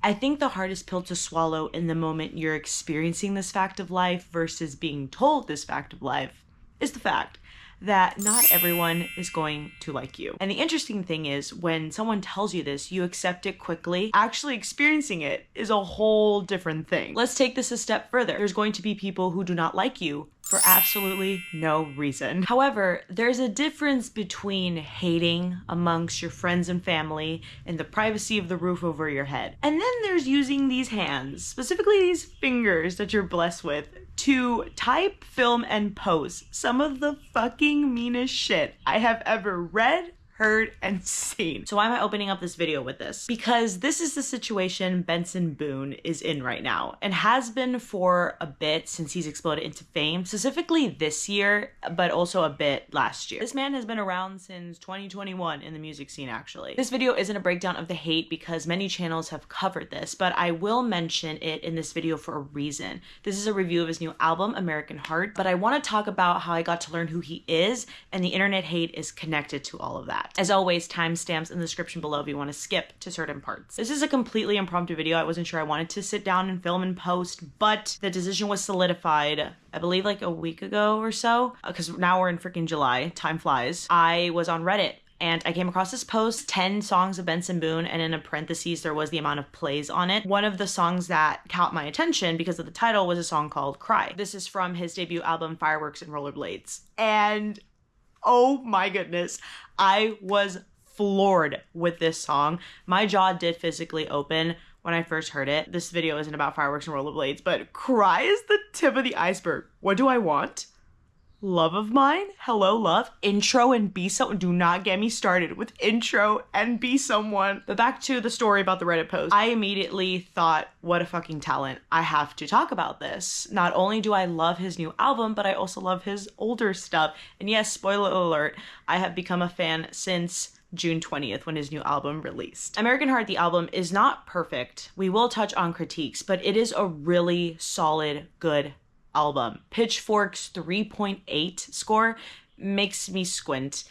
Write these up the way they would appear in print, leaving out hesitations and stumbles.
I think the hardest pill to swallow in the moment you're experiencing this fact of life versus being told this fact of life is the fact that not everyone is going to like you. And the interesting thing is, when someone tells you this, you accept it quickly. Actually experiencing it is a whole different thing. Let's take this a step further. There's going to be people who do not like you for absolutely no reason. However, there's a difference between hating amongst your friends and family in the privacy of the roof over your head. And then there's using these hands, specifically these fingers that you're blessed with, to type, film, and post some of the fucking meanest shit I have ever read, heard, and seen. So why am I opening up this video with this? Because this is the situation Benson Boone is in right now, and has been for a bit since he's exploded into fame, specifically this year, but also a bit last year. This man has been around since 2021 in the music scene, actually. This video isn't a breakdown of the hate because many channels have covered this, but I will mention it in this video for a reason. This is a review of his new album, American Heart, but I want to talk about how I got to learn who he is, and the internet hate is connected to all of that. As always, timestamps in the description below if you want to skip to certain parts. This is a completely impromptu video. I wasn't sure I wanted to sit down and film and post, but the decision was solidified, I believe like a week ago or so, because now we're in freaking July. Time flies. I was on Reddit and I came across this post, 10 songs of Benson Boone, and in a parentheses there was the amount of plays on it. One of the songs that caught my attention because of the title was a song called Cry. This is from his debut album, Fireworks and Rollerblades. And oh my goodness, I was floored with this song. My jaw did physically open when I first heard it. This video isn't about fireworks and rollerblades, but Cry is the tip of the iceberg. What do I want? Love of mine? Hello, love. Intro and Be Someone. Do not get me started with Intro and Be Someone. But back to the story about the Reddit post. I immediately thought, what a fucking talent. I have to talk about this. Not only do I love his new album, but I also love his older stuff. And yes, spoiler alert, I have become a fan since June 20th when his new album released. American Heart, the album, is not perfect. We will touch on critiques, but it is a really solid, good album. Pitchfork's 3.8 score makes me squint,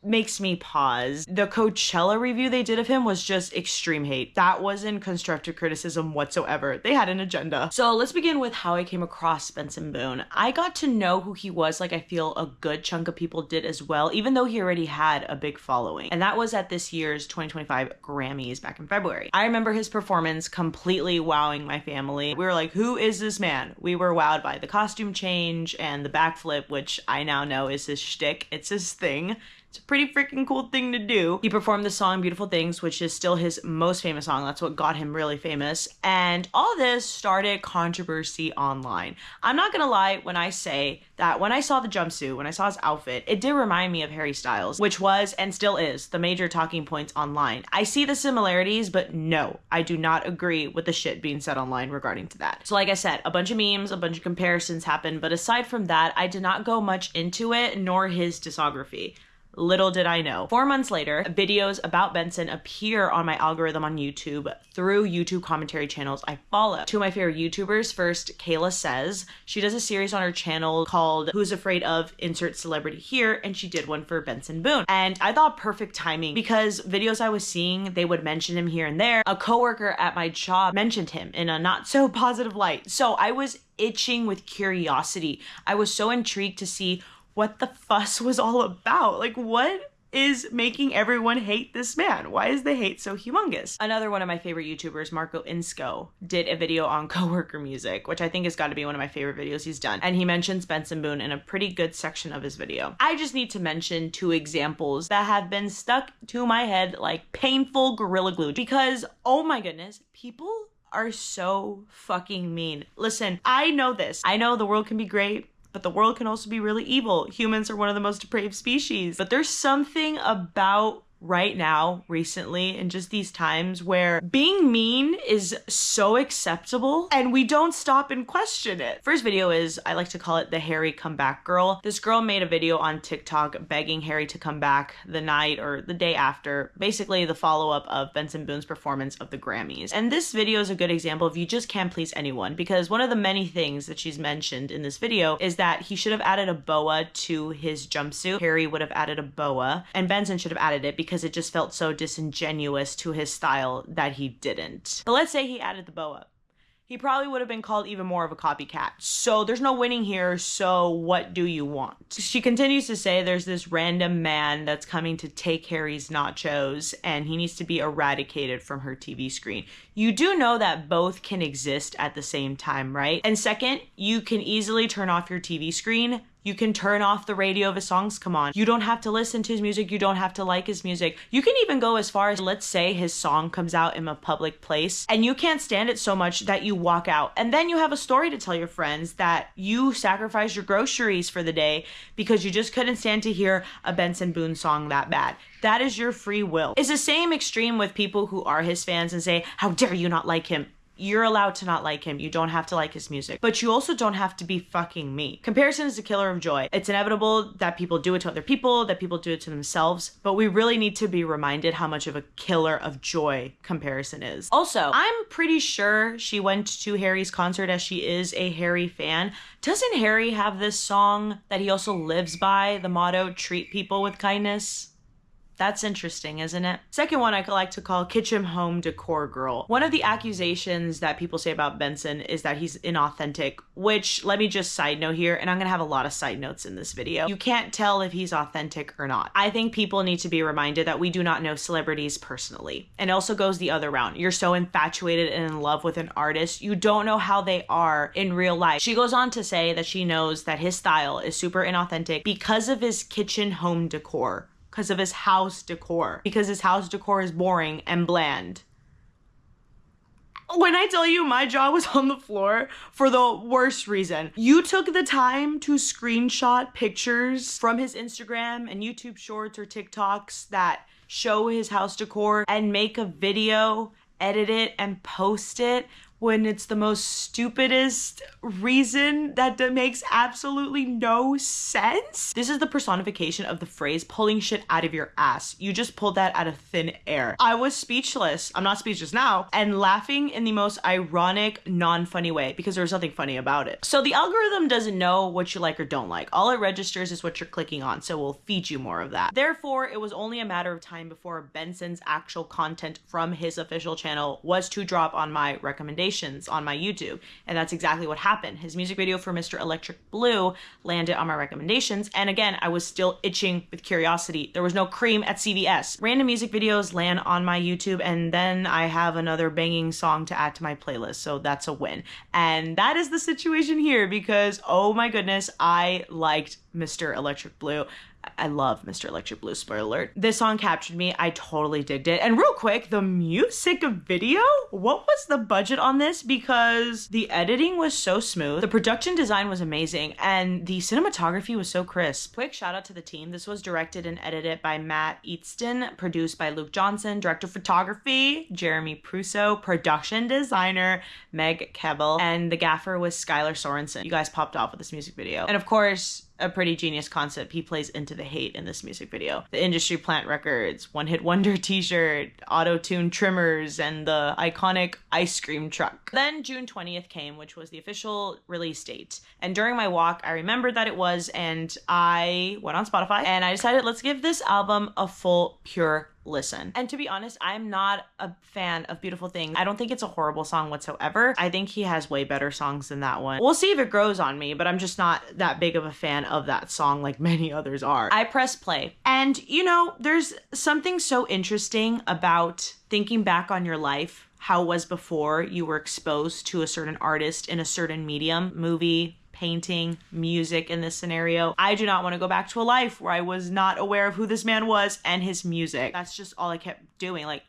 makes me pause. The Coachella review they did of him was just extreme hate. That wasn't constructive criticism whatsoever. They had an agenda. So let's begin with how I came across Benson Boone. I got to know who he was like I feel a good chunk of people did as well, even though he already had a big following. And that was at this year's 2025 Grammys back in February. I remember his performance completely wowing my family. We were like, who is this man? We were wowed by the costume change and the backflip, which I now know is his shtick. It's his thing. It's a pretty freaking cool thing to do. He performed the song Beautiful Things, which is still his most famous song. That's what got him really famous. And all this started controversy online. I'm not gonna lie when I say that when I saw the jumpsuit, when I saw his outfit, it did remind me of Harry Styles, which was and still is the major talking points online. I see the similarities, but no, I do not agree with the shit being said online regarding to that. So like I said, a bunch of memes, a bunch of comparisons happened, but aside from that, I did not go much into it, nor his discography. Little did I know. 4 months later, videos about Benson appear on my algorithm on YouTube through YouTube commentary channels I follow. Two of my favorite YouTubers, first, Kayla Says. She does a series on her channel called Who's Afraid of Insert Celebrity Here, and she did one for Benson Boone. And I thought perfect timing because videos I was seeing, they would mention him here and there. A coworker at my job mentioned him in a not so positive light. So I was itching with curiosity. I was so intrigued to see what the fuss was all about. Like, what is making everyone hate this man? Why is the hate so humongous? Another one of my favorite YouTubers, Marco Insco, did a video on coworker music, which I think has got to be one of my favorite videos he's done. And he mentions Benson Boone in a pretty good section of his video. I just need to mention 2 examples that have been stuck to my head like painful Gorilla Glue because, oh my goodness, people are so fucking mean. Listen, I know this. I know the world can be great, but the world can also be really evil. Humans are one of the most depraved species. But there's something about right now, recently, in just these times where being mean is so acceptable and we don't stop and question it. First video is, I like to call it the Harry comeback girl. This girl made a video on TikTok begging Harry to come back the night or the day after, basically the follow-up of Benson Boone's performance of the Grammys. And this video is a good example of you just can't please anyone, because one of the many things that she's mentioned in this video is that he should have added a boa to his jumpsuit. Harry would have added a boa and Benson should have added it because it just felt so disingenuous to his style that he didn't. But let's say he added the bow up. He probably would have been called even more of a copycat. So there's no winning here, so what do you want? She continues to say there's this random man that's coming to take Harry's nachos and he needs to be eradicated from her TV screen. You do know that both can exist at the same time, right? And second, you can easily turn off your TV screen. You can turn off the radio if his songs come on. You don't have to listen to his music. You don't have to like his music. You can even go as far as, let's say his song comes out in a public place and you can't stand it so much that you walk out. And then you have a story to tell your friends that you sacrificed your groceries for the day because you just couldn't stand to hear a Benson Boone song that bad. That is your free will. It's the same extreme with people who are his fans and say, how dare you not like him? You're allowed to not like him. You don't have to like his music, but you also don't have to be fucking me. Comparison is the killer of joy. It's inevitable that people do it to other people, that people do it to themselves, but we really need to be reminded how much of a killer of joy comparison is. Also, I'm pretty sure she went to Harry's concert as she is a Harry fan. Doesn't Harry have this song that he also lives by, the motto, treat people with kindness? That's interesting, isn't it? Second one I like to call kitchen home decor girl. One of the accusations that people say about Benson is that he's inauthentic, which, let me just side note here, and I'm gonna have a lot of side notes in this video. You can't tell if he's authentic or not. I think people need to be reminded that we do not know celebrities personally. And it also goes the other round. You're so infatuated and in love with an artist, you don't know how they are in real life. She goes on to say that she knows that his style is super inauthentic because of his kitchen home decor. Because of his house decor. Because his house decor is boring and bland. When I tell you my jaw was on the floor for the worst reason. You took the time to screenshot pictures from his Instagram and YouTube shorts or TikToks that show his house decor and make a video, edit it, and post it when it's the most stupidest reason that makes absolutely no sense. This is the personification of the phrase pulling shit out of your ass. You just pulled that out of thin air. I was speechless. I'm not speechless now. And laughing in the most ironic, non-funny way because there was nothing funny about it. So the algorithm doesn't know what you like or don't like. All it registers is what you're clicking on, so we'll feed you more of that. Therefore, it was only a matter of time before Benson's actual content from his official channel was to drop on my recommendation on my YouTube. And that's exactly what happened. His music video for Mr. Electric Blue landed on my recommendations. And again, I was still itching with curiosity. There was no cream at CVS. Random music videos land on my YouTube and then I have another banging song to add to my playlist. So that's a win. And that is the situation here because, oh my goodness, I liked Mr. Electric Blue. I love Mr. Electric Blue, spoiler alert. This song captured me. I totally digged it. And real quick, the music video? What was the budget on this? Because the editing was so smooth, the production design was amazing, and the cinematography was so crisp. Quick shout out to the team. This was directed and edited by Matt Easton, produced by Luke Johnson, director of photography, Jeremy Prusso, production designer, Meg Kebbel, and the gaffer was Skylar Sorensen. You guys popped off with this music video. And of course, a pretty genius concept. He plays into the hate in this music video. The Industry Plant Records, One Hit Wonder t-shirt, auto-tune trimmers, and the iconic ice cream truck. Then June 20th came, which was the official release date. And during my walk, I remembered that it was, and I went on Spotify and I decided, let's give this album a full, pure listen. And to be honest, I'm not a fan of Beautiful Thing. I don't think it's a horrible song whatsoever. I think he has way better songs than that one. We'll see if it grows on me, but I'm just not that big of a fan of that song like many others are. I press play. And you know, there's something so interesting about thinking back on your life, how it was before you were exposed to a certain artist in a certain medium, movie, painting, music in this scenario. I do not want to go back to a life where I was not aware of who this man was and his music. That's just all I kept doing, like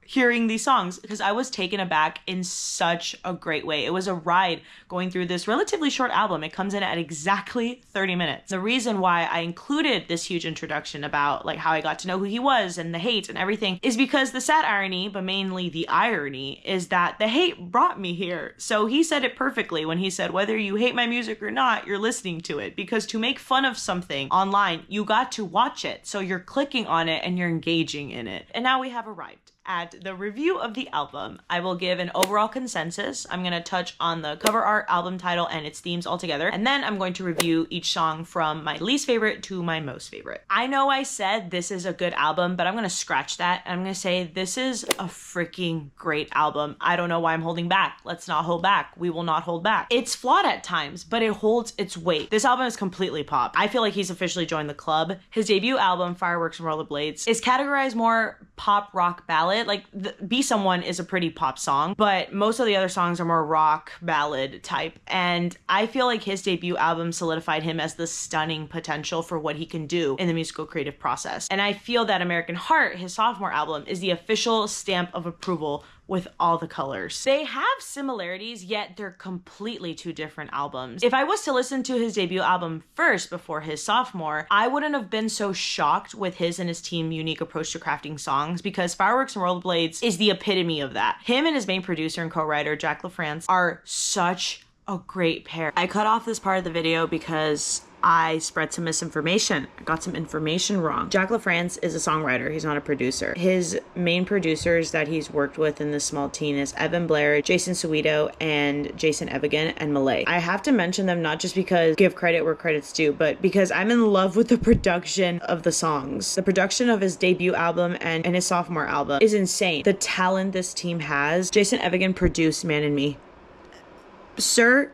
hearing these songs, because I was taken aback in such a great way. It was a ride going through this relatively short album. It comes in at exactly 30 minutes. The reason why I included this huge introduction about like how I got to know who he was and the hate and everything is because the sad irony, but mainly the irony, is that the hate brought me here. So he said it perfectly when he said, whether you hate my music or not, you're listening to it, because to make fun of something online, you got to watch it. So you're clicking on it and you're engaging in it. And now we have arrived at the review of the album, I will give an overall consensus. I'm going to touch on the cover art, album title, and its themes all together. And then I'm going to review each song from my least favorite to my most favorite. I know I said this is a good album, but I'm going to scratch that. And I'm going to say this is a freaking great album. I don't know why I'm holding back. Let's not hold back. We will not hold back. It's flawed at times, but it holds its weight. This album is completely pop. I feel like he's officially joined the club. His debut album, Fireworks and Rollerblades, is categorized more pop rock ballad. Like Be Someone is a pretty pop song, but most of the other songs are more rock ballad type. And I feel like his debut album solidified him as the stunning potential for what he can do in the musical creative process. And I feel that American Heart, his sophomore album, is the official stamp of approval with all the colors. They have similarities, yet they're completely two different albums. If I was to listen to his debut album first before his sophomore, I wouldn't have been so shocked with his and his team's unique approach to crafting songs, because Fireworks and Rollerblades is the epitome of that. Him and his main producer and co-writer, Jack LaFrance, are such a great pair. I cut off this part of the video because I spread some misinformation. I got some information wrong. Jack LaFrance is a songwriter. He's not a producer. His main producers that he's worked with in this small team is Evan Blair, Jason Suedo, and Jason Evigan, and Malay. I have to mention them not just because give credit where credit's due, but because I'm in love with the production of the songs. The production of his debut album and his sophomore album is insane. The talent this team has. Jason Evigan produced Man and Me. Sir,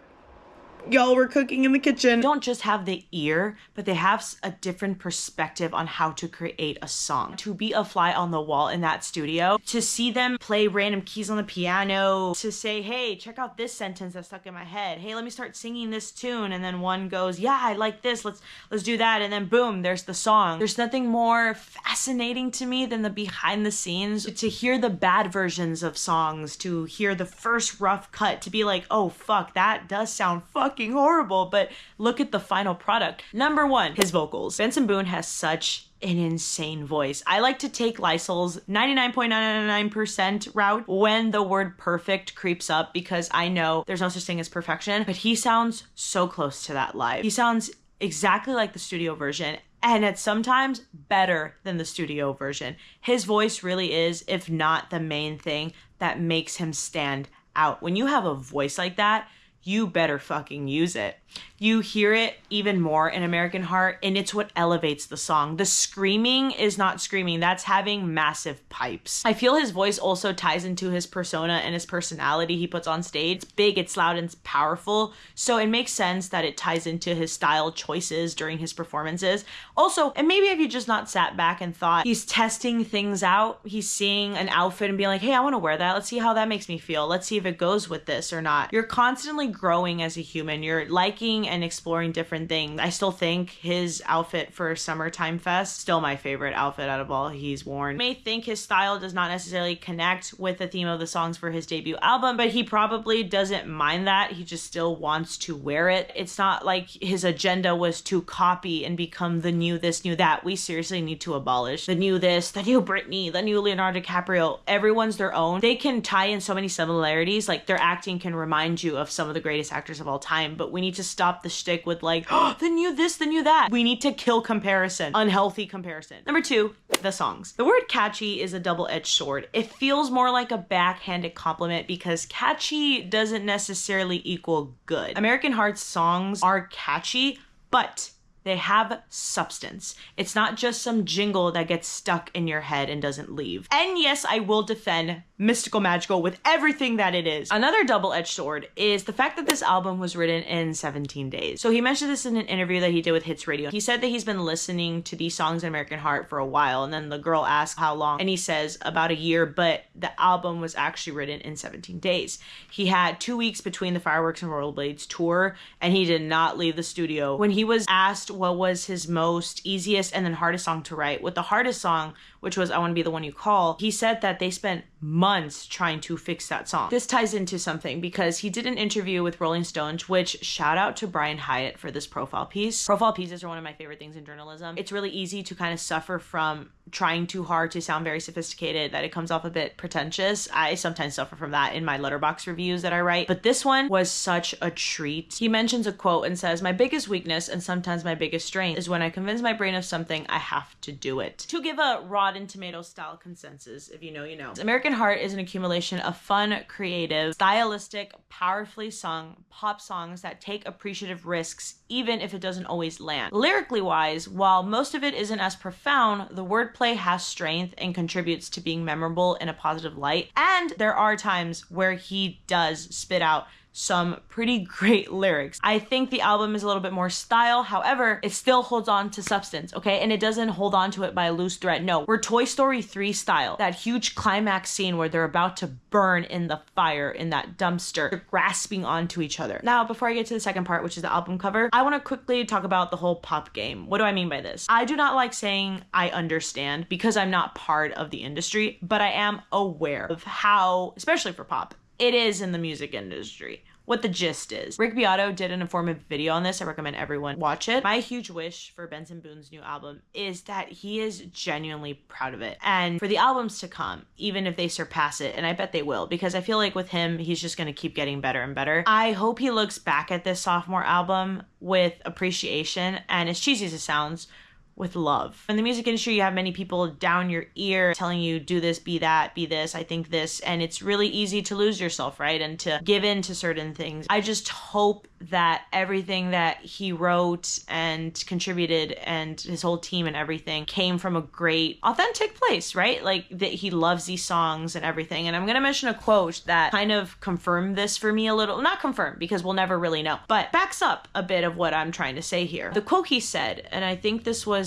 y'all were cooking in the kitchen. Don't just have the ear, but they have a different perspective on how to create a song. To be a fly on the wall in that studio, to see them play random keys on the piano, to say, hey, check out this sentence that's stuck in my head. Hey, let me start singing this tune. And then one goes, yeah, I like this. Let's do that. And then boom, there's the song. There's nothing more fascinating to me than the behind the scenes. To hear the bad versions of songs, to hear the first rough cut, to be like, oh, fuck, that does sound fucking horrible, but look at the final product. Number one, his vocals. Benson Boone has such an insane voice. I like to take Lysol's 99.999% route when the word perfect creeps up, because I know there's no such thing as perfection, but he sounds so close to that live. He sounds exactly like the studio version, and it's sometimes better than the studio version. His voice really is, if not the main thing that makes him stand out. When you have a voice like that, you better fucking use it. You hear it even more in American Heart, and it's what elevates the song. The screaming is not screaming, that's having massive pipes. I feel his voice also ties into his persona and his personality he puts on stage. It's big, it's loud, and it's powerful, so it makes sense that it ties into his style choices during his performances. Also, and maybe if you just not sat back and thought he's testing things out, he's seeing an outfit and being like, hey, I want to wear that. Let's see how that makes me feel. Let's see if it goes with this or not. You're constantly growing as a human. You're liking and exploring different things. I still think his outfit for Summertime Fest, still my favorite outfit out of all he's worn. You may think his style does not necessarily connect with the theme of the songs for his debut album, but he probably doesn't mind that. He just still wants to wear it. It's not like his agenda was to copy and become the new this, new that. We seriously need to abolish the new this, the new Britney, the new Leonardo DiCaprio. Everyone's their own. They can tie in so many similarities. Like their acting can remind you of some of the greatest actors of all time, but we need to stop the shtick with like, oh, the new this, the new that. We need to kill comparison, unhealthy comparison. Number two, the songs. The word catchy is a double-edged sword. It feels more like a backhanded compliment because catchy doesn't necessarily equal good. American Heart's songs are catchy, but they have substance. It's not just some jingle that gets stuck in your head and doesn't leave. And yes, I will defend Mystical Magical with everything that it is. Another double-edged sword is the fact that this album was written in 17 days. So he mentioned this in an interview that he did with Hits Radio. He said that he's been listening to these songs in American Heart for a while, and then the girl asked how long, and he says about a year, but the album was actually written in 17 days. He had 2 weeks between the Fireworks and Rollerblades tour, and he did not leave the studio. When he was asked what was his most easiest and then hardest song to write, with the hardest song, which was I Want to Be the One You Call, he said that they spent months trying to fix that song. This ties into something because he did an interview with Rolling Stone, which shout out to Brian Hyatt for this profile piece. Profile pieces are one of my favorite things in journalism. It's really easy to kind of suffer from trying too hard to sound very sophisticated, that it comes off a bit pretentious. I sometimes suffer from that in my letterbox reviews that I write, but this one was such a treat. He mentions a quote and says, "My biggest weakness and sometimes my biggest strength is when I convince my brain of something, I have to do it." To give a Rotten Tomatoes style consensus, if you know, you know. American Heart is an accumulation of fun, creative, stylistic, powerfully sung pop songs that take appreciative risks, even if it doesn't always land. Lyrically wise, while most of it isn't as profound, the wordplay has strength and contributes to being memorable in a positive light. And there are times where he does spit out some pretty great lyrics. I think the album is a little bit more style. However, it still holds on to substance, okay? And it doesn't hold on to it by a loose thread. No, we're Toy Story 3 style. That huge climax scene where they're about to burn in the fire in that dumpster. They're grasping onto each other. Now, before I get to the second part, which is the album cover, I want to quickly talk about the whole pop game. What do I mean by this? I do not like saying I understand because I'm not part of the industry, but I am aware of how, especially for pop, it is in the music industry, what the gist is. Rick Beato did an informative video on this. I recommend everyone watch it. My huge wish for Benson Boone's new album is that he is genuinely proud of it. And for the albums to come, even if they surpass it, and I bet they will, because I feel like with him, he's just gonna keep getting better and better. I hope he looks back at this sophomore album with appreciation and, as cheesy as it sounds, with love. In the music industry, you have many people down your ear telling you, do this, be that, be this, I think this, and it's really easy to lose yourself, right? And to give in to certain things. I just hope that everything that he wrote and contributed and his whole team and everything came from a great, authentic place, right? Like that he loves these songs and everything. And I'm gonna mention a quote that kind of confirmed this for me a little, not confirmed because we'll never really know, but backs up a bit of what I'm trying to say here. The quote he said, and I think this was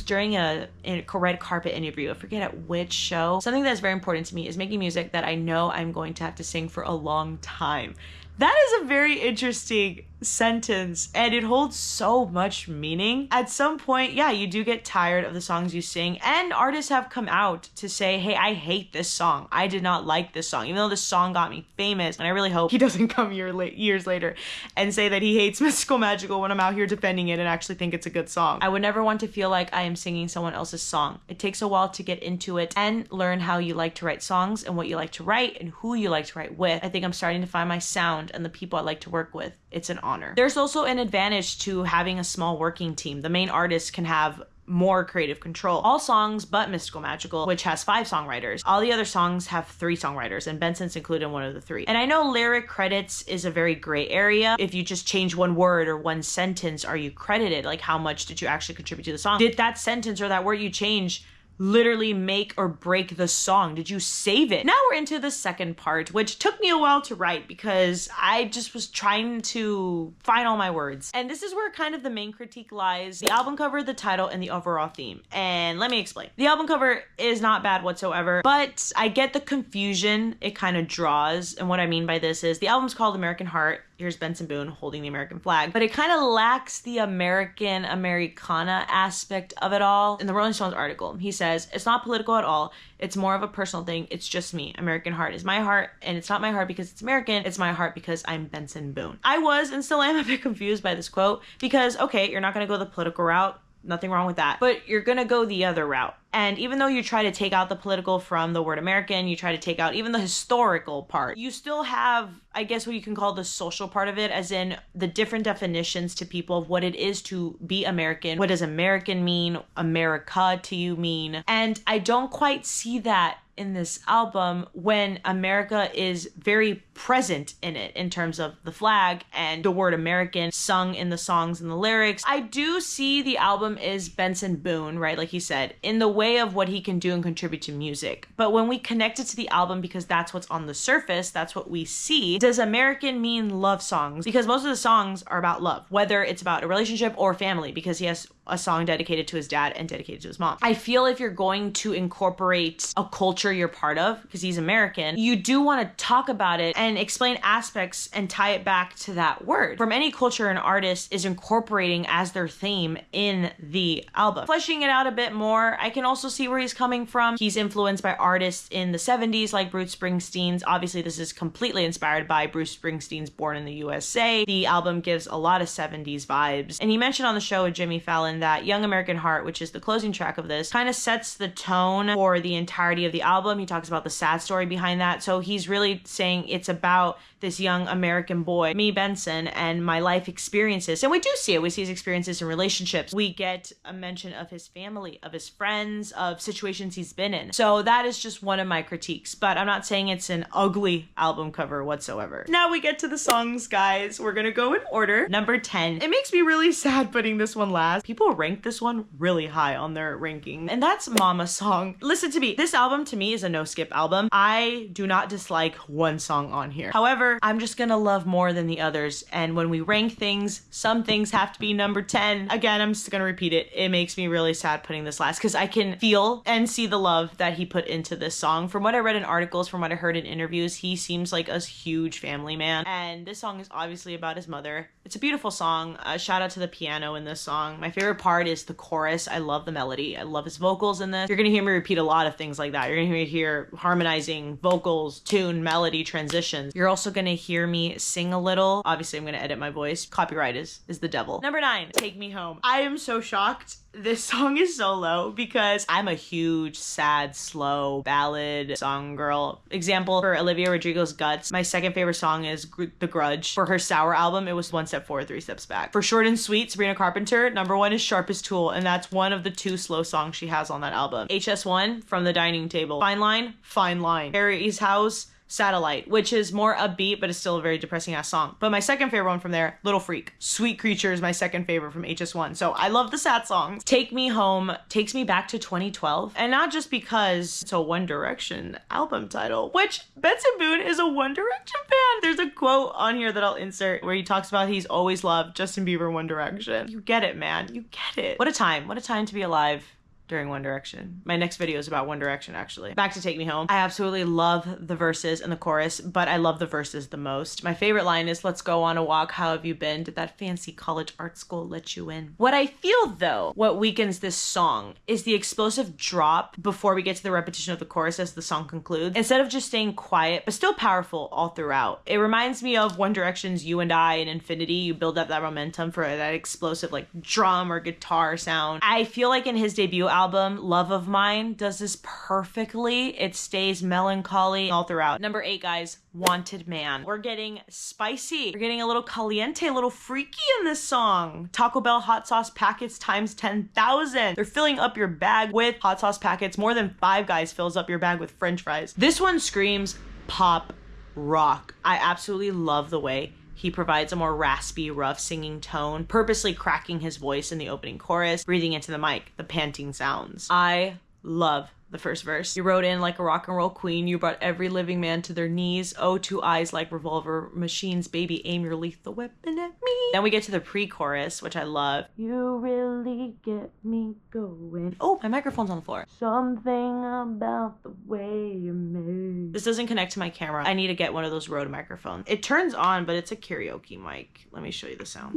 during a red carpet interview, I forget at which show. Something that's very important to me is making music that I know I'm going to have to sing for a long time. That is a very interesting sentence, and it holds so much meaning. At some point, yeah, you do get tired of the songs you sing, and artists have come out to say, hey, I hate this song. I did not like this song, even though this song got me famous. And I really hope he doesn't come years later and say that he hates Mystical Magical when I'm out here defending it and actually think it's a good song. I would never want to feel like I am singing someone else's song. It takes a while to get into it and learn how you like to write songs and what you like to write and who you like to write with. I think I'm starting to find my sound and the people I like to work with. It's an honor. There's also an advantage to having a small working team. The main artist can have more creative control. All songs but Mystical Magical, which has 5 songwriters. All the other songs have 3 songwriters, and Benson's included in one of the 3. And I know lyric credits is a very gray area. If you just change one word or one sentence, are you credited? Like, how much did you actually contribute to the song? Did that sentence or that word you change literally make or break the song? Did you save it? Now we're into the second part, which took me a while to write because I just was trying to find all my words. And this is where kind of the main critique lies: the album cover, the title, and the overall theme. And let me explain. The album cover is not bad whatsoever, but I get the confusion it kind of draws. And what I mean by this is the album's called American Heart. Here's Benson Boone holding the American flag, but it kind of lacks the American Americana aspect of it all. In the Rolling Stones article, he says, it's not political at all. It's more of a personal thing. It's just me. American Heart is my heart, and it's not my heart because it's American. It's my heart because I'm Benson Boone. I was and still am a bit confused by this quote because, okay, you're not going to go the political route. Nothing wrong with that. But you're gonna go the other route. And even though you try to take out the political from the word American, you try to take out even the historical part, you still have, I guess, what you can call the social part of it, as in the different definitions to people of what it is to be American. What does American mean? America to you mean? And I don't quite see that in this album when America is very present in it in terms of the flag and the word American sung in the songs and the lyrics. I do see the album is Benson Boone, right? Like he said, in the way of what he can do and contribute to music. But when we connect it to the album, because that's what's on the surface, that's what we see, does American mean love songs? Because most of the songs are about love, whether it's about a relationship or family, because he has a song dedicated to his dad and dedicated to his mom. I feel if you're going to incorporate a culture you're part of, because he's American, you do want to talk about it and explain aspects and tie it back to that word. From any culture an artist is incorporating as their theme in the album. Fleshing it out a bit more, I can also see where he's coming from. He's influenced by artists in the 70s like Bruce Springsteen's. Obviously, this is completely inspired by Bruce Springsteen's Born in the USA. The album gives a lot of 70s vibes. And he mentioned on the show with Jimmy Fallon understand that Young American Heart, which is the closing track of this, kind of sets the tone for the entirety of the album. He talks about the sad story behind that. So he's really saying it's about this young American boy, me, Benson, and my life experiences. And we do see it. We see his experiences in relationships. We get a mention of his family, of his friends, of situations he's been in. So that is just one of my critiques, but I'm not saying it's an ugly album cover whatsoever. Now we get to the songs, guys. We're gonna go in order. Number 10. It makes me really sad putting this one last. People rank this one really high on their ranking, and that's Mama's Song. Listen to me. This album to me is a no-skip album. I do not dislike one song on here. However, I'm just gonna love more than the others, and when we rank things, some things have to be number 10. Again, I'm just gonna repeat it. It makes me really sad putting this last because I can feel and see the love that he put into this song. From what I read in articles, from what I heard in interviews, he seems like a huge family man, and this song is obviously about his mother. It's a beautiful song. Shout out to the piano in this song. My favorite part is the chorus. I love the melody. I love his vocals in this. You're gonna hear me repeat a lot of things like that. You're gonna hear harmonizing vocals, tune, melody, transitions. You're also gonna hear me sing a little. Obviously, I'm gonna edit my voice. Copyright is the devil. Number 9, Take Me Home. I am so shocked this song is so low because I'm a huge, sad, slow ballad song girl. Example for Olivia Rodrigo's Guts. My second favorite song is The Grudge. For her Sour album, it was One Step Forward, Three Steps Back. For Short and Sweet, Sabrina Carpenter, number 1 is Sharpest Tool, and that's one of the 2 slow songs she has on that album. HS1, From the Dining Table. Fine Line, Fine Line. Harry's House, Satellite, which is more upbeat, but it's still a very depressing ass song. But my second favorite one from there, Little Freak. Sweet Creature is my second favorite from HS1. So I love the sad songs. Take Me Home takes me back to 2012. And not just because it's a One Direction album title, which Benson Boone is a One Direction fan. There's a quote on here that I'll insert where he talks about he's always loved Justin Bieber, One Direction. You get it, man. You get it. What a time. What a time to be alive during One Direction. My next video is about One Direction, actually. Back to Take Me Home. I absolutely love the verses and the chorus, but I love the verses the most. My favorite line is, let's go on a walk, how have you been? Did that fancy college art school let you in? What I feel though, what weakens this song is the explosive drop before we get to the repetition of the chorus as the song concludes. Instead of just staying quiet, but still powerful all throughout. It reminds me of One Direction's You and I in Infinity. You build up that momentum for that explosive like drum or guitar sound. I feel like in his debut album, Love of Mine, does this perfectly. It stays melancholy all throughout. Number 8, guys, Wanted Man. We're getting spicy. We're getting a little caliente, a little freaky in this song. Taco Bell hot sauce packets times 10,000. They're filling up your bag with hot sauce packets. More than Five Guys fills up your bag with French fries. This one screams pop rock. I absolutely love the way he provides a more raspy, rough singing tone, purposely cracking his voice in the opening chorus, breathing into the mic, the panting sounds. I love the first verse. You rode in like a rock and roll queen. You brought every living man to their knees. Oh, 2 eyes like revolver machines. Baby, aim your lethal weapon at me. Then we get to the pre-chorus, which I love. You really get me going. Oh, my microphone's on the floor. Something about the way you're made. This doesn't connect to my camera. I need to get one of those Rode microphones. It turns on, but it's a karaoke mic. Let me show you the sound.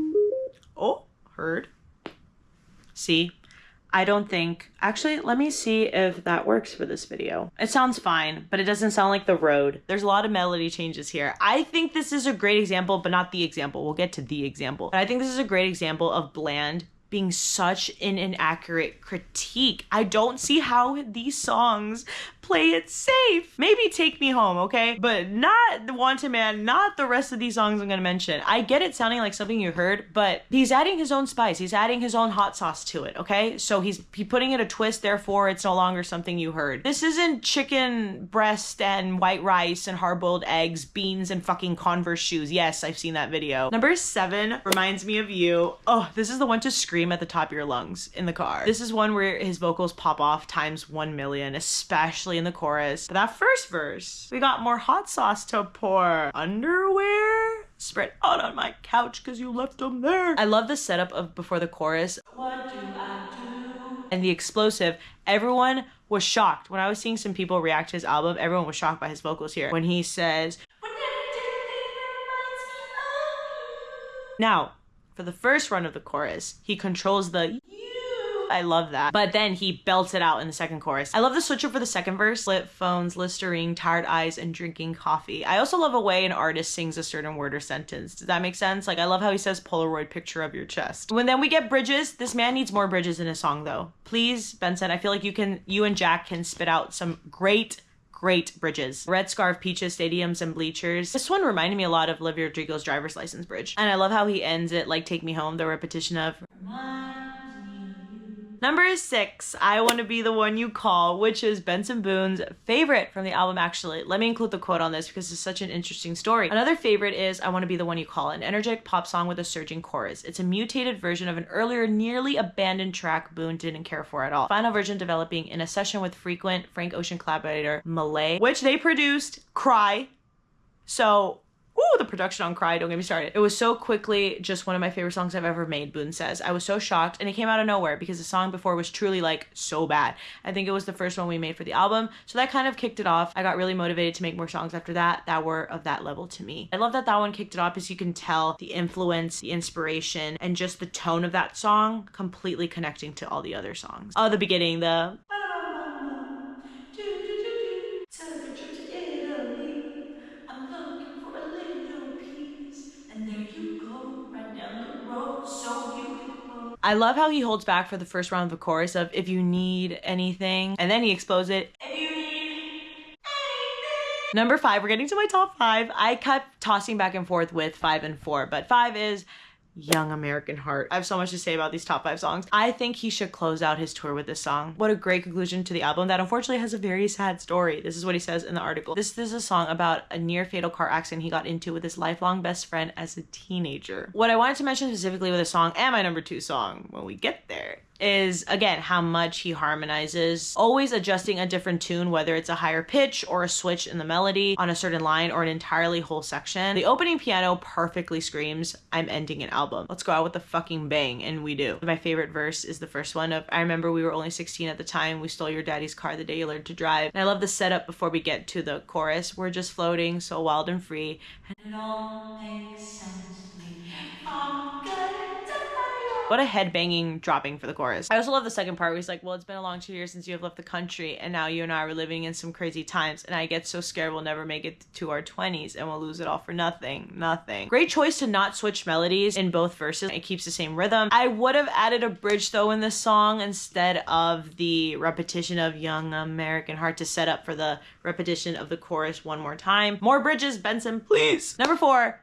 Oh, heard. See? I don't think, actually, let me see if that works for this video. It sounds fine, but it doesn't sound like the Rode. There's a lot of melody changes here. I think this is a great example, but not the example. We'll get to the example. But I think this is a great example of bland being such an inaccurate critique. I don't see how these songs play it safe. Maybe Take Me Home, okay? But not the Wanted Man, not the rest of these songs I'm gonna mention. I get it sounding like something you heard, but he's adding his own spice. He's adding his own hot sauce to it, okay? So he's putting it a twist, therefore it's no longer something you heard. This isn't chicken breast and white rice and hard-boiled eggs, beans and fucking Converse shoes. Yes, I've seen that video. Number 7 reminds me of you. Oh, this is the one to scream at the top of your lungs in the car. This is one where his vocals pop off times 1 million, especially in the chorus. But that first verse, we got more hot sauce to pour. Underwear spread out on my couch because you left them there. I love the setup of before the chorus. What do I do? And the explosive. Everyone was shocked. When I was seeing some people react to his album, everyone was shocked by his vocals here. When he says, now, for the first run of the chorus, he controls the you I love that. But then he belts it out in the second chorus. I love the switcher for the second verse. Flip phones, Listerine, tired eyes, and drinking coffee. I also love a way an artist sings a certain word or sentence. Does that make sense? Like, I love how he says Polaroid picture of your chest. When then we get bridges. This man needs more bridges in his song though. Please, Benson, I feel like you and Jack can spit out some great bridges. Red Scarf, Peaches, Stadiums, and Bleachers. This one reminded me a lot of Olivia Rodrigo's driver's license bridge. And I love how he ends it like Take Me Home, the repetition of Number 6, I Want to Be the One You Call, which is Benson Boone's favorite from the album, actually. Let me include the quote on this because it's such an interesting story. Another favorite is I Want to Be the One You Call, an energetic pop song with a surging chorus. It's a mutated version of an earlier, nearly abandoned track Boone didn't care for at all. Final version developing in a session with frequent Frank Ocean collaborator Malay, which they produced Cry. So... ooh, the production on Cry, don't get me started. It was so quickly just one of my favorite songs I've ever made, Boone says. I was so shocked, and it came out of nowhere because the song before was truly like so bad. I think it was the first one we made for the album, so that kind of kicked it off. I got really motivated to make more songs after that were of that level to me. I love that one kicked it off because you can tell the influence, the inspiration, and just the tone of that song completely connecting to all the other songs. Oh, the beginning, the took a trip to Italy. I'm looking for a little peace. And there you go, right down the road, so beautiful. I love how he holds back for the first round of the chorus of if you need anything, and then he explodes it. If you need anything. Number 5, we're getting to my top 5. I kept tossing back and forth with 5 and 4, but 5 is Young American Heart. I have so much to say about these top 5 songs. I think he should close out his tour with this song. What a great conclusion to the album that unfortunately has a very sad story. This is what he says in the article. This is a song about a near fatal car accident he got into with his lifelong best friend as a teenager. What I wanted to mention specifically with the song and my number 2 song when we get there is, again, how much he harmonizes, always adjusting a different tune, whether it's a higher pitch or a switch in the melody on a certain line or an entirely whole section. The opening piano perfectly screams, I'm ending an album. Let's go out with a fucking bang, and we do. My favorite verse is the first one of, I remember we were only 16 at the time, we stole your daddy's car the day you learned to drive. And I love the setup before we get to the chorus. We're just floating, so wild and free. And it all makes sense to me. I'm gonna die. What a headbanging dropping for the chorus. I also love the second part where he's like, well, it's been a long 2 years since you have left the country, and now you and I are living in some crazy times, and I get so scared we'll never make it to our 20s and we'll lose it all for nothing. Great choice to not switch melodies in both verses. It keeps the same rhythm. I would have added a bridge though in this song instead of the repetition of Young American Heart to set up for the repetition of the chorus one more time. More bridges, Benson, please. Number 4.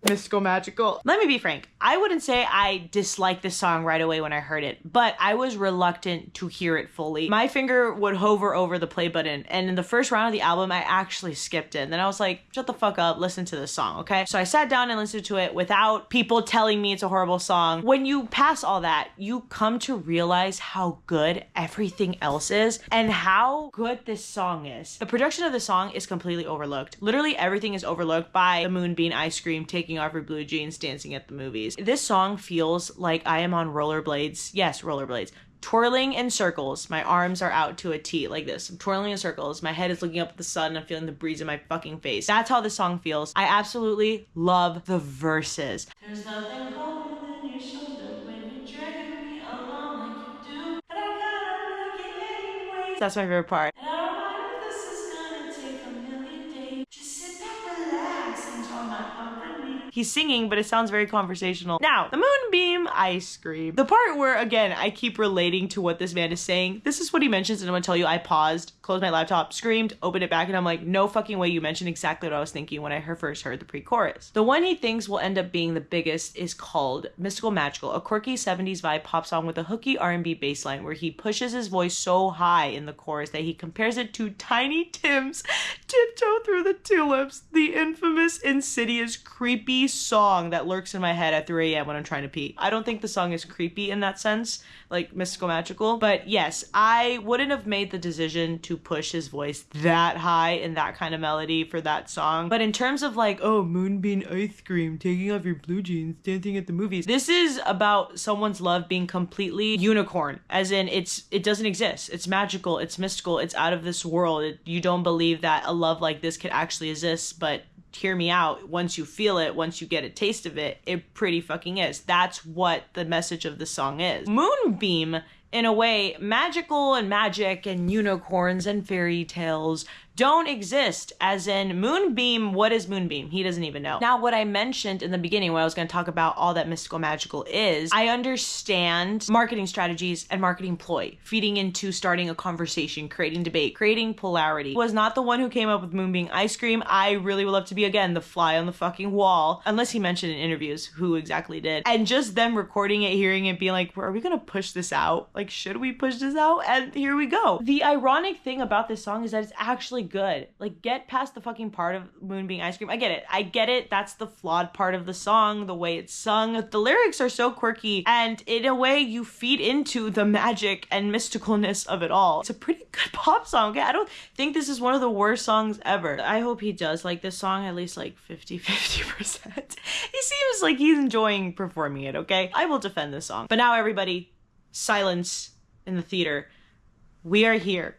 Mystical Magical. Let me be frank. I wouldn't say I disliked this song right away when I heard it, but I was reluctant to hear it fully. My finger would hover over the play button, and in the first round of the album, I actually skipped it. And then I was like, shut the fuck up, listen to this song, okay? So I sat down and listened to it without people telling me it's a horrible song. When you pass all that, you come to realize how good everything else is and how good this song is. The production of the song is completely overlooked. Literally everything is overlooked by the Moonbeam Ice Cream taking off her blue jeans, dancing at the movies. This song feels like I am on rollerblades. Yes, rollerblades. Twirling in circles. My arms are out to a T like this. I'm twirling in circles. My head is looking up at the sun and I'm feeling the breeze in my fucking face. That's how this song feels. I absolutely love the verses. There's nothing colder than your shoulder when you're dragging me along like you do. But I kinda like it anyways. That's my favorite part. And I don't mind if this is gonna take a million days. Just sit back, relax, enjoy my company. He's singing, but it sounds very conversational. Now, the Moonbeam Ice Cream. The part where, again, I keep relating to what this man is saying. This is what he mentions, and I'm gonna tell you, I paused, closed my laptop, screamed, opened it back, and I'm like, no fucking way you mentioned exactly what I was thinking when I first heard the pre-chorus. The one he thinks will end up being the biggest is called Mystical Magical, a quirky 70s vibe pop song with a hooky R&B bass line where he pushes his voice so high in the chorus that he compares it to Tiny Tim's Tiptoe Through the Tulips, the infamous, insidious, creepy song that lurks in my head at 3 a.m. when I'm trying to pee. I don't think the song is creepy in that sense, like Mystical Magical, but yes, I wouldn't have made the decision to push his voice that high in that kind of melody for that song. But in terms of like, oh, Moonbeam Ice Cream, taking off your blue jeans, dancing at the movies, this is about someone's love being completely unicorn, as in it doesn't exist. It's magical, it's mystical, it's out of this world. You don't believe that a love like this could actually exist, but hear me out, once you feel it, once you get a taste of it, it pretty fucking is. That's what the message of the song is. Moonbeam in a way, magical and magic and unicorns and fairy tales don't exist. As in Moonbeam, what is Moonbeam? He doesn't even know. Now, what I mentioned in the beginning when I was going to talk about all that mystical magical is, I understand marketing strategies and marketing ploy, feeding into starting a conversation, creating debate, creating polarity. Was not the one who came up with Moonbeam ice cream. I really would love to be, again, the fly on the fucking wall, unless he mentioned in interviews who exactly did. And just them recording it, hearing it, being like, are we going to push this out? Like, should we push this out? And here we go. The ironic thing about this song is that it's actually good. Like, get past the fucking part of Moonbeam ice cream. I get it. That's the flawed part of the song, the way it's sung. The lyrics are so quirky, and in a way you feed into the magic and mysticalness of it all. It's a pretty good pop song. Okay, I don't think this is one of the worst songs ever. I hope he does like this song at least like 50%. He seems like he's enjoying performing it, okay? I will defend this song. But now everybody, silence in the theater. We are here.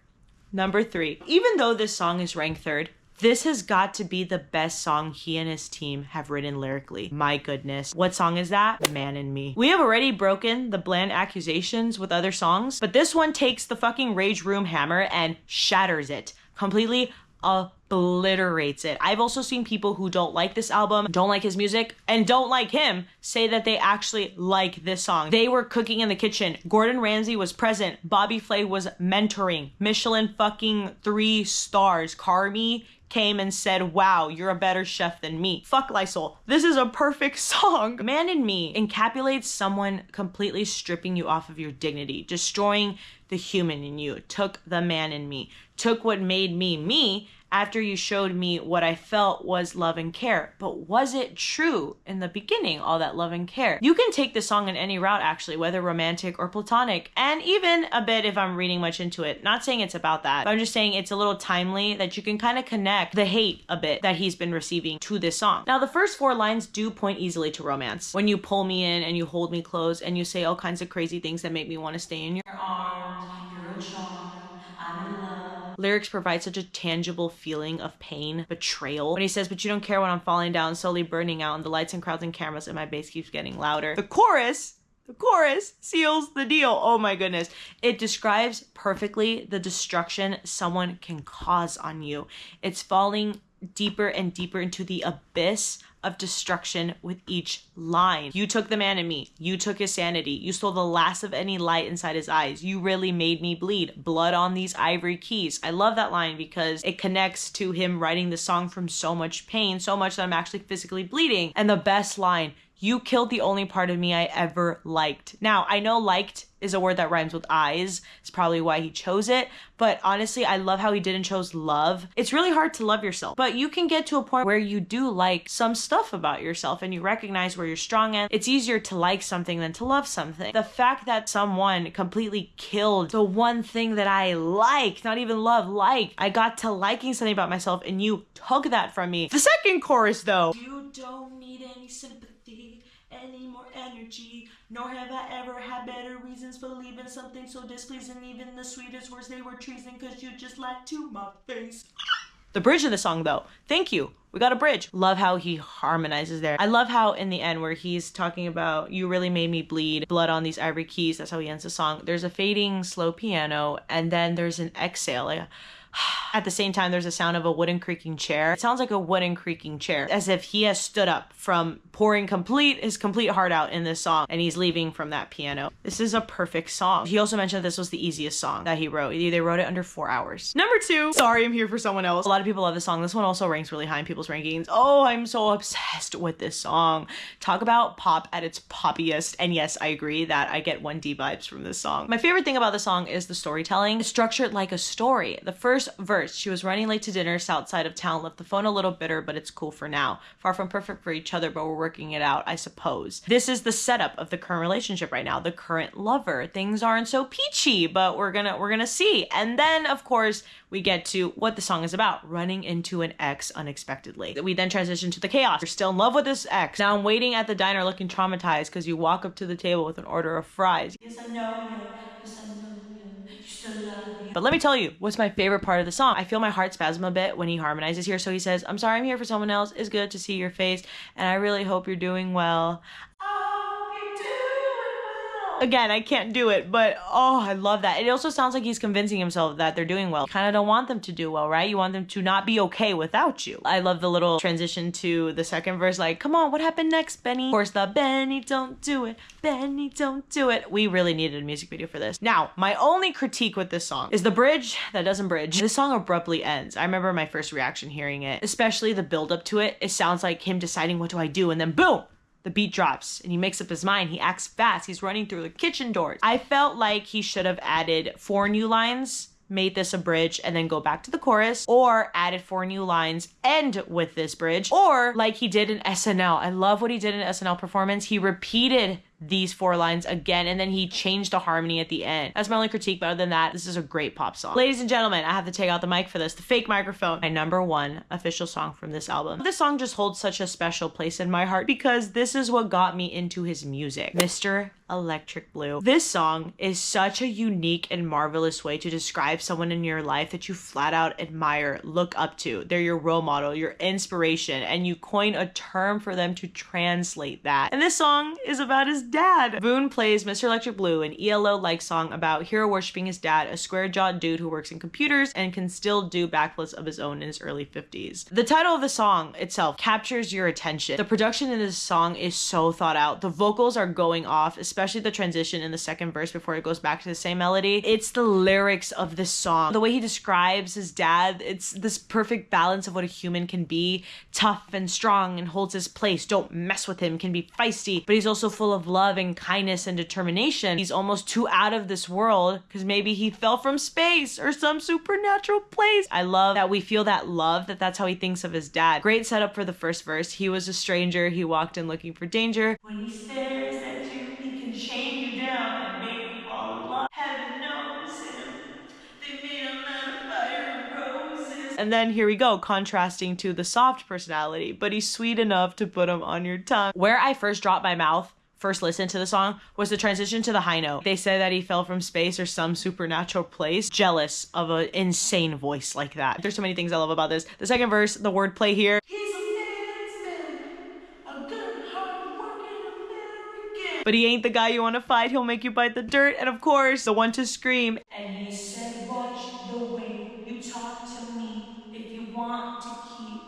Number 3. Even though this song is ranked 3rd, this has got to be the best song he and his team have written lyrically. My goodness. What song is that? Man in Me. We have already broken the bland accusations with other songs, but this one takes the fucking Rage Room hammer and shatters it. Completely obliterates it. I've also seen people who don't like this album, don't like his music, and don't like him say that they actually like this song. They were cooking in the kitchen. Gordon Ramsay was present. Bobby Flay was mentoring. Michelin fucking 3 stars. Carmi came and said, wow, you're a better chef than me. Fuck Lysol. This is a perfect song. Man in Me encapsulates someone completely stripping you off of your dignity, destroying the human in you. Took the man in me. Took what made me me after you showed me what I felt was love and care. But was it true in the beginning, all that love and care? You can take this song in any route, actually, whether romantic or platonic, and even a bit if I'm reading much into it. Not saying it's about that, but I'm just saying it's a little timely that you can kind of connect the hate a bit that he's been receiving to this song. Now, the first 4 lines do point easily to romance. When you pull me in and you hold me close and you say all kinds of crazy things that make me want to stay in your arms, you're a charm, I'm in love. Lyrics provide such a tangible feeling of pain, betrayal. When he says, but you don't care when I'm falling down, slowly burning out, and the lights and crowds and cameras and my bass keeps getting louder. The chorus seals the deal. Oh my goodness. It describes perfectly the destruction someone can cause on you. It's falling deeper and deeper into the abyss of destruction with each line. You took the man in me. You took his sanity. You stole the last of any light inside his eyes. You really made me bleed. Blood on these ivory keys. I love that line because it connects to him writing the song from so much pain, so much that I'm actually physically bleeding. And the best line, you killed the only part of me I ever liked. Now, I know liked is a word that rhymes with eyes. It's probably why he chose it. But honestly, I love how he didn't chose love. It's really hard to love yourself, but you can get to a point where you do like some stuff about yourself and you recognize where you're strong at. It's easier to like something than to love something. The fact that someone completely killed the one thing that I like, not even love, like, I got to liking something about myself and you took that from me. The second chorus though. You don't need any sympathy, any more energy, nor have I ever had better reasons for leaving something so displeasing. Even the sweetest words, they were treason, cause you just lied to my face. The bridge of the song though, thank you. We got a bridge. Love how he harmonizes there. I love how in the end where he's talking about, you really made me bleed, blood on these ivory keys. That's how he ends the song. There's a fading slow piano and then there's an exhale. Like, at the same time, there's a sound of a wooden creaking chair. It sounds like a wooden creaking chair, as if he has stood up from pouring his complete heart out in this song, and he's leaving from that piano. This is a perfect song. He also mentioned that this was the easiest song that he wrote. They wrote it under 4 hours. Number 2, Sorry I'm Here for Someone Else. A lot of people love this song. This one also ranks really high in people's rankings. Oh, I'm so obsessed with this song. Talk about pop at its poppiest. And yes, I agree that I get 1D vibes from this song. My favorite thing about the song is the storytelling. It's structured like a story. The first verse, she was running late to dinner south side of town, left the phone a little bitter, but it's cool for now. Far from perfect for each other, but we're working it out, I suppose. This is the setup of the current relationship right now, the current lover. Things aren't so peachy, but we're gonna see. And then, of course, we get to what the song is about, running into an ex unexpectedly. We then transition to the chaos. You're still in love with this ex. Now I'm waiting at the diner looking traumatized because you walk up to the table with an order of fries. Yes, I know you. Yes, I know you. You still love me. But let me tell you, what's my favorite part of the song? I feel my heart spasm a bit when he harmonizes here. So he says, I'm sorry I'm here for someone else. It's good to see your face. And I really hope you're doing well. Again, I can't do it, but oh, I love that. It also sounds like he's convincing himself that they're doing well. You kind of don't want them to do well, right? You want them to not be okay without you. I love the little transition to the second verse, like, come on, what happened next, Benny? Of course, the Benny, don't do it. Benny, don't do it. We really needed a music video for this. Now, my only critique with this song is the bridge that doesn't bridge. This song abruptly ends. I remember my first reaction hearing it, especially the build up to it. It sounds like him deciding what do I do, and then boom, the beat drops and he makes up his mind. He acts fast. He's running through the kitchen doors. I felt like he should have added 4 new lines, made this a bridge, and then go back to the chorus, or added 4 new lines, end with this bridge, or like he did in SNL. I love what he did in SNL performance. He repeated these 4 lines again, and then he changed the harmony at the end. That's my only critique, but other than that, this is a great pop song. Ladies and gentlemen, I have to take out the mic for this. The fake microphone. My #1 official song from this album. This song just holds such a special place in my heart because this is what got me into his music. Mr. Electric Blue. This song is such a unique and marvelous way to describe someone in your life that you flat out admire, look up to. They're your role model, your inspiration, and you coin a term for them to translate that. And this song is about his dad. Boone plays Mr. Electric Blue, an ELO-like song about hero worshiping his dad, a square-jawed dude who works in computers and can still do backflips of his own in his early 50s. The title of the song itself captures your attention. The production in this song is so thought out. The vocals are going off, especially the transition in the second verse before it goes back to the same melody. It's the lyrics of this song. The way he describes his dad, it's this perfect balance of what a human can be. Tough and strong and holds his place. Don't mess with him. Can be feisty, but he's also full of love and kindness and determination. He's almost too out of this world because maybe he fell from space or some supernatural place. I love that we feel that love, that's how he thinks of his dad. Great setup for the first verse. He was a stranger. He walked in looking for danger. When he stares at you, he can chain you down and make you fall in love. Heaven knows him. They made him out of fire and roses. And then here we go, contrasting to the soft personality, but he's sweet enough to put him on your tongue. Where I first dropped my mouth, first listen to the song, was the transition to the high note. They said that he fell from space or some supernatural place. Jealous of an insane voice like that. There's so many things I love about this. The second verse, the wordplay here. He's a man's man, a good, hard-working American. But he ain't the guy you want to fight. He'll make you bite the dirt. And of course, the one to scream. And he said, watch the way you talk to me if you want to keep.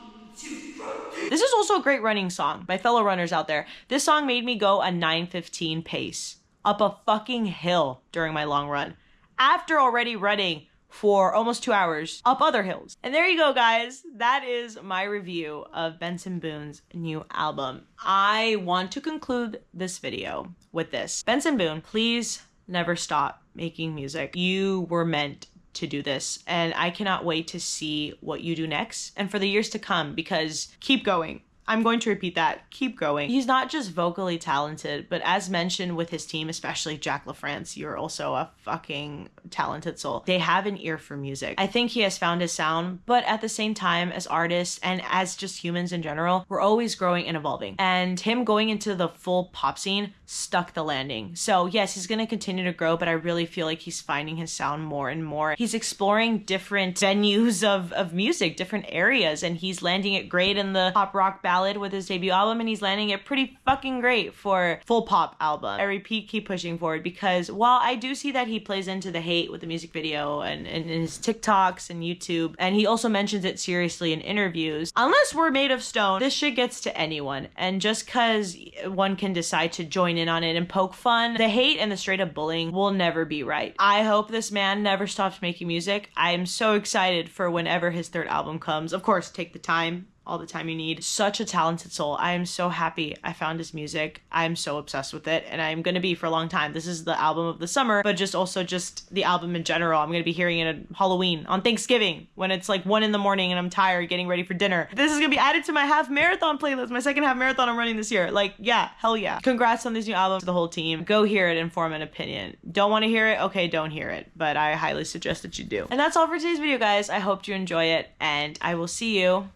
This is also a great running song. My fellow runners out there, this song made me go a 9:15 pace up a fucking hill during my long run after already running for almost 2 hours up other hills. And there you go, guys. That is my review of Benson Boone's new album. I want to conclude this video with this. Benson Boone, please never stop making music. You were meant to do this, and I cannot wait to see what you do next and for the years to come, because keep going. I'm going to repeat that. Keep going. He's not just vocally talented, but as mentioned with his team, especially Jack LaFrance, you're also a fucking talented soul. They have an ear for music. I think he has found his sound, but at the same time, as artists and as just humans in general, we're always growing and evolving. And him going into the full pop scene stuck the landing. So yes, he's gonna continue to grow, but I really feel like he's finding his sound more and more. He's exploring different venues of music, different areas, and he's landing it great in the pop rock ballad with his debut album, and he's landing it pretty fucking great for full pop album. I repeat, keep pushing forward, because while I do see that he plays into the hate with the music video and his TikToks and YouTube, and he also mentions it seriously in interviews, unless we're made of stone, this shit gets to anyone. And just cause one can decide to join in on it and poke fun, the hate and the straight up bullying will never be right. I hope this man never stops making music. I am so excited for whenever his third album comes. Of course, take the time, all the time you need. Such a talented soul. I am so happy I found his music. I'm so obsessed with it, and I'm gonna be for a long time. This is the album of the summer, but also the album in general. I'm gonna be hearing it at Halloween, on Thanksgiving, when it's like 1 a.m. and I'm tired getting ready for dinner. This is gonna be added to my half marathon playlist, my second half marathon I'm running this year. Like, yeah, hell yeah. Congrats on this new album to the whole team. Go hear it and form an opinion. Don't want to hear it? Okay, don't hear it, but I highly suggest that you do. And that's all for today's video, guys. I hope you enjoy it, and I will see you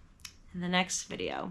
in the next video.